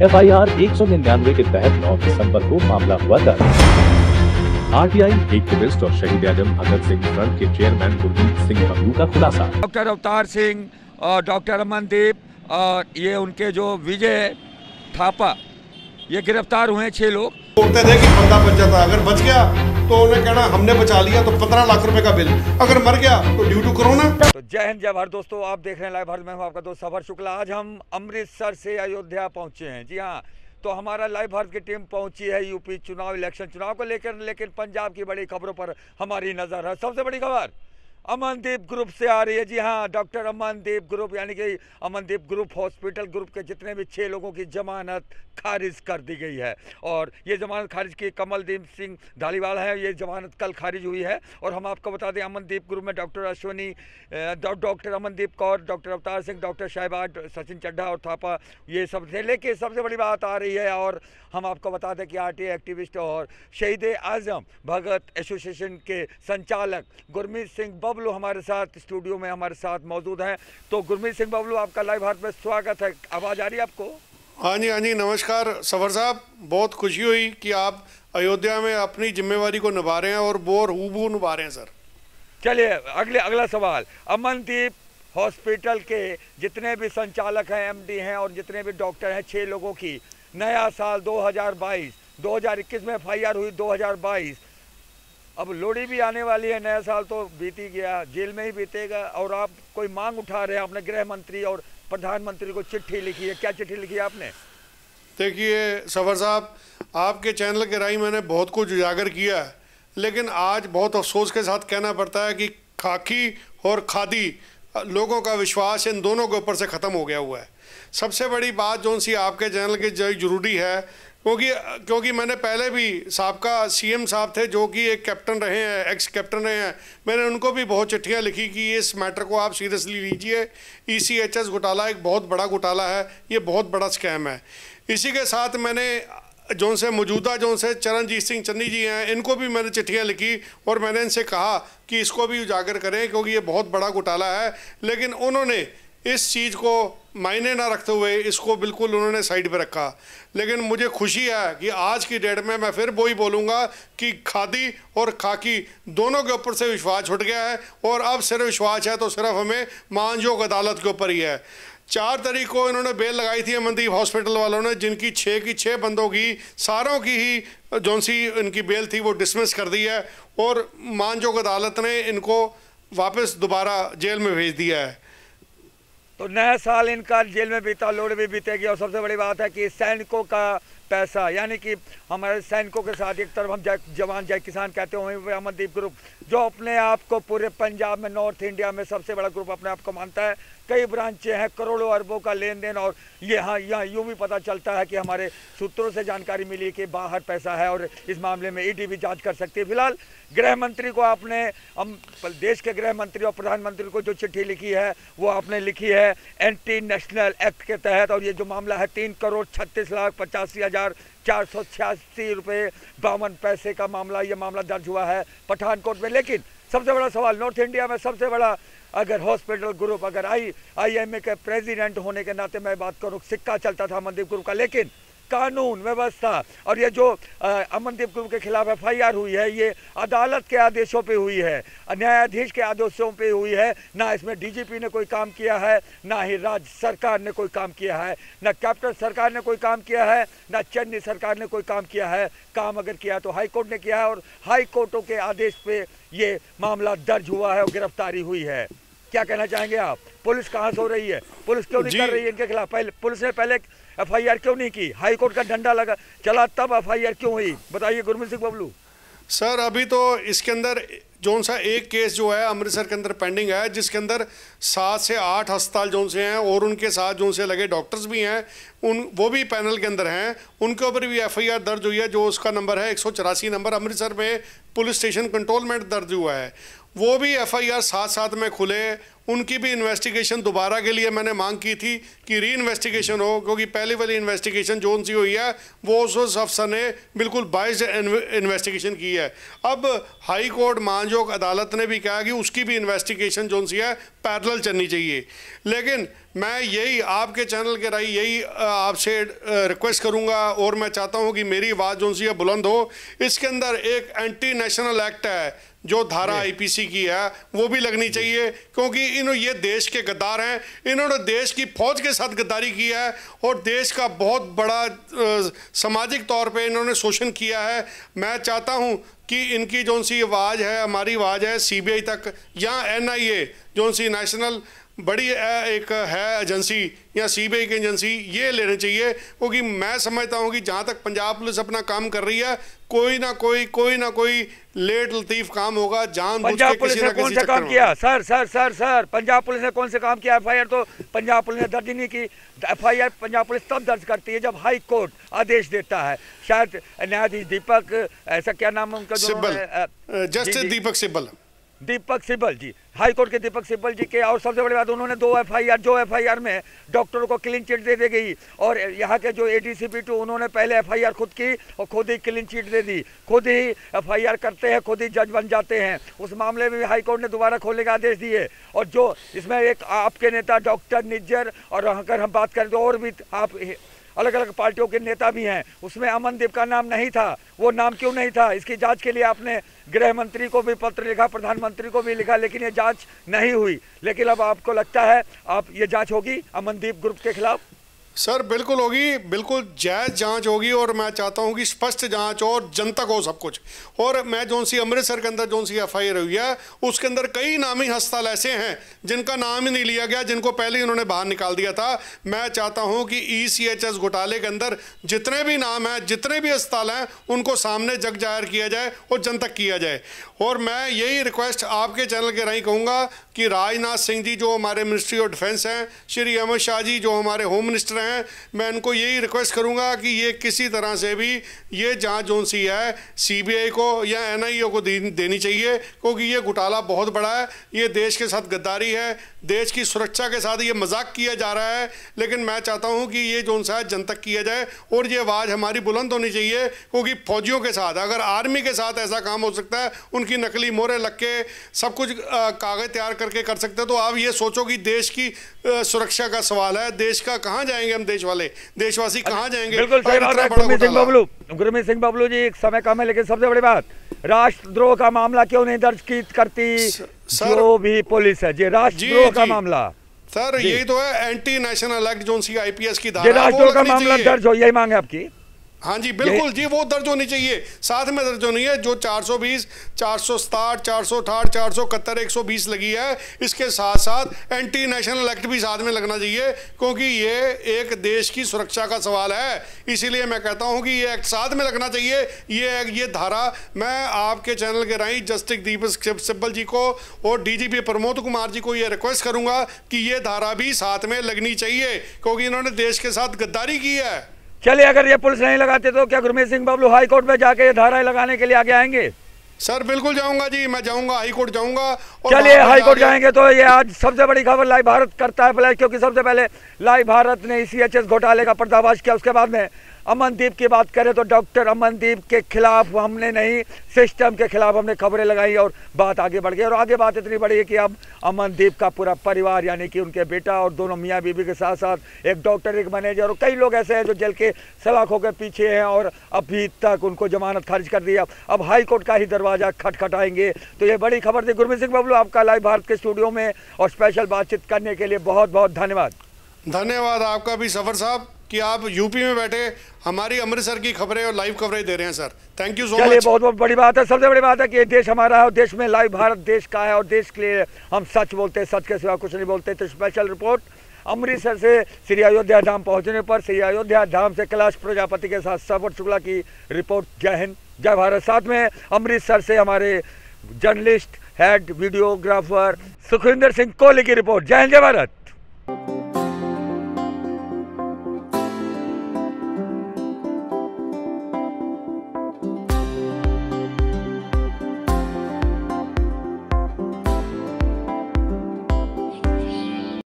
FIR 199 के तहत 9 दिसंबर को मामला हुआ दर्ज। RTI एक्टिविस्ट और शहीद आजम भगत सिंह फ्रंट के चेयरमैन गुरमीत सिंह बबलू का खुलासा। डॉक्टर अवतार सिंह और डॉक्टर अमनदीप और ये उनके जो विजय थापा ये गिरफ्तार हुए 6 लोग। बोलते थे कि बंदा बच जाता, अगर बच गया तो उन्हें कहना हमने बचा लिया तो 15 लाख रुपए का बिल, अगर मर गया तो ड्यू टू कोरोना। तो जय हिंद जय भारत दोस्तों, आप देख रहे हैं लाइव भारत में, हूं आपका दोस्त सफर शुक्ला। आज हम अमृतसर से अयोध्या पहुंचे हैं। जी हाँ, तो हमारा लाइव भारत की टीम पहुंची है यूपी चुनाव इलेक्शन चुनाव को लेकर, लेकिन पंजाब की बड़ी खबरों पर हमारी नजर है। सबसे बड़ी खबर अमनदीप ग्रुप से आ रही है। जी हाँ, डॉक्टर अमनदीप ग्रुप यानी कि अमनदीप ग्रुप हॉस्पिटल ग्रुप के जितने भी 6 लोगों की जमानत खारिज कर दी गई है। और ये जमानत खारिज की कमलदीप सिंह धालीवाल है, ये जमानत कल खारिज हुई है। और हम आपको बता दें अमनदीप ग्रुप में doctor Ashwini, doctor Amandeep Kaur, doctor Avtar Singh, doctor Shahbaz, Sachin Chadha और थापा ये सब थे। लेकिन सबसे बड़ी बात आ रही है, और हम आपको बता दें कि RTI एक्टिविस्ट और शहीद आजम भगत एसोसिएशन के संचालक गुरमीत सिंह बबलू हमारे साथ स्टूडियो में हमारे साथ मौजूद हैं। तो गुरमीत सिंह बबलू, आपका लाइव भारत में स्वागत है। आवाज़ आ रही है आपको? हाँ जी, नमस्कार सफर साहब, बहुत खुशी हुई कि आप अयोध्या में अपनी जिम्मेवारी को निभा रहे हैं और बोर हूबहू निभा रहे हैं सर। चलिए अगला सवाल। अमनदीप हॉस्पिटल के जितने भी संचालक हैं, MD हैं और जितने भी डॉक्टर हैं, 6 लोगों की नया साल 2022, 2021 में FIR हुई 2022, अब लोहड़ी भी आने वाली है, नया साल तो बीत ही गया, जेल में ही बीतेगा। और आप कोई मांग उठा रहे हैं, आपने गृह मंत्री और प्रधानमंत्री को चिट्ठी लिखी है, क्या चिट्ठी लिखी है आपने? देखिए सफर साहब, आपके चैनल के राही मैंने बहुत कुछ उजागर किया है, लेकिन आज बहुत अफसोस के साथ कहना पड़ता है कि खाकी और खादी लोगों का विश्वास इन दोनों के ऊपर से ख़त्म हो गया हुआ है। सबसे बड़ी बात जो सी आपके चैनल की ज़रूरी है, क्योंकि मैंने पहले भी साबका CM साहब थे जो कि एक कैप्टन रहे हैं, एक्स कैप्टन रहे हैं, मैंने उनको भी बहुत चिट्ठियां लिखी कि इस मैटर को आप सीरियसली लीजिए। ECHS घोटाला एक बहुत बड़ा घोटाला है, ये बहुत बड़ा स्कैम है। इसी के साथ मैंने जो से मौजूदा जो से चरणजीत सिंह चन्नी जी हैं, इनको भी मैंने चिट्ठियाँ लिखी और मैंने इनसे कहा कि इसको भी उजागर करें क्योंकि ये बहुत बड़ा घोटाला है। लेकिन उन्होंने इस चीज़ को मायने ना रखते हुए इसको बिल्कुल उन्होंने साइड पे रखा। लेकिन मुझे खुशी है कि आज की डेट में मैं फिर वही बोलूँगा कि खादी और खाकी दोनों के ऊपर से विश्वास छूट गया है, और अब सिर्फ विश्वास है तो सिर्फ हमें मानजोग अदालत के ऊपर ही है। 4 तारीख को इन्होंने बेल लगाई थी अमनदीप हॉस्पिटल वालों ने, जिनकी 6 बंदों की सारों की ही जौन सी इनकी बेल थी वो डिसमिस कर दी है, और मानजोग अदालत ने इनको वापस दोबारा जेल में भेज दिया है। तो नया साल इनका जेल में बीता, लोहड़ी भी बीतेगी। और सबसे बड़ी बात है कि सैनिकों का पैसा, यानी कि हमारे सैनिकों के साथ एक तरफ हम जय जवान जय किसान कहते हैं, वहीं अमनदीप ग्रुप जो अपने आप को पूरे पंजाब में, नॉर्थ इंडिया में सबसे बड़ा ग्रुप अपने आप को मानता है, कई ब्रांचें हैं, करोड़ों अरबों का लेन देन। और ये यहाँ यूँ भी पता चलता है कि हमारे सूत्रों से जानकारी मिली कि बाहर पैसा है, और इस मामले में ED भी जांच कर सकती है। फिलहाल गृह मंत्री को आपने, हम देश के गृह मंत्री और प्रधानमंत्री को जो चिट्ठी लिखी है वो आपने लिखी है एंटी नेशनल एक्ट के तहत। और ये जो मामला है 3,36,85,486 रुपये 52 पैसे का मामला, ये मामला दर्ज हुआ है पठानकोट में। लेकिन सबसे बड़ा सवाल, नॉर्थ इंडिया में सबसे बड़ा अगर हॉस्पिटल ग्रुप, अगर IMA के प्रेसिडेंट होने के नाते मैं बात करूँ, सिक्का चलता था अमनदीप ग्रुप का, लेकिन कानून व्यवस्था और ये जो अमनदीप ग्रुप के खिलाफ FIR हुई है, ये अदालत के आदेशों पे हुई है, न्यायाधीश के आदेशों पे हुई है। ना इसमें DGP ने कोई काम किया है, ना ही राज्य सरकार ने कोई काम किया है, ना कैप्टन सरकार ने कोई काम किया है, ना चेन्नई सरकार ने कोई काम किया है। काम अगर किया है तो हाई कोर्ट ने किया है, और हाई कोर्टों के आदेश पे ये मामला दर्ज हुआ है और गिरफ्तारी हुई है। क्या कहना चाहेंगे आप? पुलिस कहाँ सो रही है? पुलिस क्यों नहीं कर रही है इनके खिलाफ? पुलिस ने पहले FIR क्यों नहीं की? हाई कोर्ट का डंडा लगा चला तब FIR क्यों हुई? बताइए गुरमीत सिंह बबलू। सर अभी तो इसके अंदर जोन सा एक केस जो है अमृतसर के अंदर पेंडिंग है, जिसके अंदर 7 से 8 अस्पताल जोन से हैं और उनके साथ जोन से लगे डॉक्टर्स भी हैं, वो भी पैनल के अंदर हैं। उनके ऊपर भी FIR दर्ज हुई है, जो उसका नंबर है 184 नंबर, अमृतसर में पुलिस स्टेशन कंट्रोलमेंट दर्ज हुआ है। वो भी FIR साथ साथ में खुले, उनकी भी इन्वेस्टिगेशन दोबारा के लिए मैंने मांग की थी कि री इन्वेस्टिगेशन हो, क्योंकि पहली वाली इन्वेस्टिगेशन जो सी हुई है वो उस अफसर ने बिल्कुल बाइस्ड इन्वेस्टिगेशन की है। अब हाई कोर्ट मानजोग अदालत ने भी कहा कि उसकी भी इन्वेस्टिगेशन जो सी है पैरेलल चलनी चाहिए। लेकिन मैं यही आपके चैनल के राही यही आपसे रिक्वेस्ट करूंगा और मैं चाहता हूं कि मेरी आवाज़ जो सी है बुलंद हो। इसके अंदर एक एंटी नेशनल एक्ट है जो धारा IPC की है वो भी लगनी चाहिए, क्योंकि ये देश के गद्दार हैं। इन्होंने देश की फौज के साथ गद्दारी की है और देश का बहुत बड़ा सामाजिक तौर पे इन्होंने शोषण किया है। मैं चाहता हूं कि इनकी जो सी आवाज़ है, हमारी आवाज़ है, CBI तक या NIA जो सी नेशनल बड़ी एक है एजेंसी या CBI की एजेंसी, ये लेने चाहिए। क्योंकि मैं समझता हूँ कि जहाँ तक पंजाब पुलिस अपना काम कर रही है, कोई ना कोई लेट लतीफ काम होगा जानबूझ के किसी ना किसी काम किया। सर पंजाब पुलिस ने कौन से काम किया? FIR तो पंजाब पुलिस ने दर्ज नहीं की। FIR पंजाब पुलिस तब दर्ज करती है जब हाई कोर्ट आदेश देता है। शायद न्यायाधीश दीपक, ऐसा क्या नाम है उनका, सिब्बल, जस्टिस दीपक सिब्बल जी, हाई कोर्ट के दीपक सिब्बल जी के। और सबसे बड़ी बात, उन्होंने 2 FIR में डॉक्टरों को क्लीन चिट दे गई, और यहाँ के जो ADCP2 उन्होंने पहले FIR खुद की और खुद ही क्लीन चिट दे दी, खुद ही FIR करते हैं, खुद ही जज बन जाते हैं। उस मामले में हाई कोर्ट ने दोबारा खोलने का आदेश दिए। और जो इसमें एक आपके नेता डॉक्टर निज्जर, और अगर हम बात करें तो और भी आप अलग अलग पार्टियों के नेता भी हैं, उसमें अमनदीप का नाम नहीं था। वो नाम क्यों नहीं था? इसकी जांच के लिए आपने गृह मंत्री को भी पत्र लिखा, प्रधानमंत्री को भी लिखा, लेकिन ये जांच नहीं हुई। लेकिन अब आपको लगता है आप ये जांच होगी अमनदीप ग्रुप के खिलाफ? सर बिल्कुल होगी, बिल्कुल जायज़ जांच होगी, और मैं चाहता हूं कि स्पष्ट जांच और जनतक हो सब कुछ। और मैं जो सी अमृतसर के अंदर जो सी FIR हुई है उसके अंदर कई नामी हस्ताल ऐसे हैं जिनका नाम ही नहीं लिया गया, जिनको पहले ही उन्होंने बाहर निकाल दिया था। मैं चाहता हूं कि ECHS घोटाले के अंदर जितने भी नाम हैं, जितने भी अस्पताल हैं, उनको सामने जग जाहिर किया जाए और जनतक किया जाए। और मैं यही रिक्वेस्ट आपके चैनल के राही कहूँगा कि राजनाथ सिंह जी जो हमारे मिनिस्ट्री ऑफ डिफेंस हैं, श्री अमित शाह जी जो हमारे होम मिनिस्टर हैं, मैं इनको यही रिक्वेस्ट करूंगा कि ये किसी तरह से भी ये जांच जो सी है CBI को या NIA को देनी चाहिए, क्योंकि ये घोटाला बहुत बड़ा है। ये देश के साथ गद्दारी है, देश की सुरक्षा के साथ ये मजाक किया जा रहा है। लेकिन मैं चाहता हूं कि ये जो सा जनतक किया जाए और ये आवाज़ हमारी बुलंद होनी चाहिए, क्योंकि फौजियों के साथ, अगर आर्मी के साथ ऐसा काम हो सकता है, उनकी नकली मोहरें लग के सब कुछ कागज तैयार करके कर सकते हैं, तो आप ये सोचो कि देश की सुरक्षा का सवाल है। देश का कहाँ जाएंगे हम, देशवासी कहाँ जाएंगे? बिल्कुल सही बात है गुरमीत सिंह बबलू जी, एक समय कम है, लेकिन सबसे बड़ी बात, राष्ट्रद्रोह का मामला क्यों नहीं दर्ज करती जो भी पुलिस है? जी, राष्ट्रद्रोह का मामला सर, यही तो है एंटी नेशनल एक्ट जो सी IPS की धारा, राष्ट्रद्रोह का मामला दर्ज हो, यही मांग है आपकी? हाँ जी बिल्कुल जी, वो दर्ज होनी चाहिए। साथ में दर्ज होनी है जो 420, 467, 468, 471, 120 लगी है, इसके साथ साथ एंटी नेशनल एक्ट भी साथ में लगना चाहिए, क्योंकि ये एक देश की सुरक्षा का सवाल है। इसीलिए मैं कहता हूं कि ये एक्ट साथ में लगना चाहिए। ये धारा मैं आपके चैनल के राही जस्टिस दीपक सिब्बल जी को और DGP प्रमोद कुमार जी को ये रिक्वेस्ट करूंगा कि ये धारा भी साथ में लगनी चाहिए, क्योंकि इन्होंने देश के साथ गद्दारी की है। चलिए, अगर ये पुलिस नहीं लगाते तो क्या गुरमीत सिंह बबलू हाई कोर्ट में जाके ये धाराएं लगाने के लिए आगे आएंगे? सर बिल्कुल जाऊंगा जी, मैं जाऊंगा, हाई कोर्ट जाऊंगा। चलिए, हाई कोर्ट जाएंगे तो ये आज सबसे बड़ी खबर लाइव भारत करता है फ्लैश, क्योंकि सबसे पहले लाइव भारत ने ECHS घोटाले का पर्दाफाश किया। उसके बाद में अमनदीप की बात करें तो डॉक्टर अमनदीप के खिलाफ हमने नहीं, सिस्टम के खिलाफ हमने खबरें लगाई और बात आगे बढ़ गई। और आगे बात इतनी बढ़ी है कि अब अमनदीप का पूरा परिवार, यानी कि उनके बेटा और दोनों मियाँ बीबी के साथ साथ एक डॉक्टर, एक मैनेजर और कई लोग ऐसे हैं जो जेल के सलाखों के पीछे हैं और अभी तक उनको जमानत खारिज कर दी। अब हाई कोर्ट का ही दरवाजा खटखटाएंगे। तो ये बड़ी खबर थी। गुरमीत सिंह बबलू, आपका लाइव भारत के स्टूडियो में और स्पेशल बातचीत करने के लिए बहुत बहुत धन्यवाद। धन्यवाद आपका भी सफर साहब कि आप यूपी में बैठे हमारी अमृतसर की खबरें और लाइव कवरेज दे रहे हैं sir. Thank you so much. बहुत बहुत बड़ी बात है। सबसे बड़ी बात है कि ये देश हमारा है और देश में लाइव भारत देश का है और देश के लिए हम सच बोलते हैं, सच के सिवा कुछ नहीं बोलते। तो स्पेशल रिपोर्ट अमृतसर से श्री अयोध्या धाम पहुंचने पर श्री अयोध्या धाम से कैलाश प्रजापति के साथ सफर शुक्ला की रिपोर्ट। जय हिंद, जय भारत। साथ में अमृतसर से हमारे journalist head videographer Sukhwinder Singh Kohli की रिपोर्ट। जय हिंद, जय भारत।